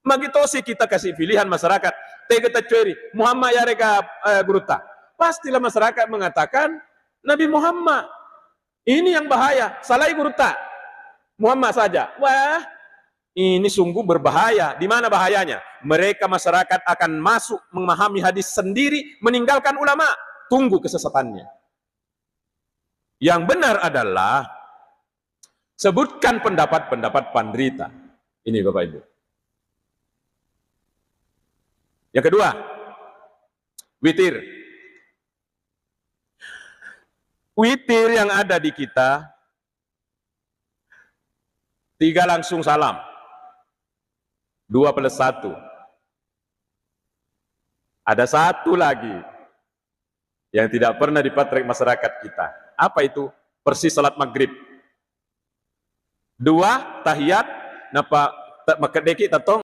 Magitosi kita kasih pilihan masyarakat. Tega tacueri, Muhammad ya reka guruta. Pastilah masyarakat mengatakan Nabi Muhammad. Ini yang bahaya. Salah guruta. Muhammad saja. Wah, ini sungguh berbahaya. Di mana bahayanya? Mereka masyarakat akan masuk memahami hadis sendiri, meninggalkan ulama. Tunggu kesesatannya. Yang benar adalah sebutkan pendapat-pendapat pendeta. Ini Bapak Ibu. Yang kedua, witir. Witir yang ada di kita, 3 langsung salam, 2 plus 1. Ada satu lagi yang tidak pernah dipatrik masyarakat kita. Apa itu? Persis salat maghrib. 2 tahiyat, napa makadeki tatong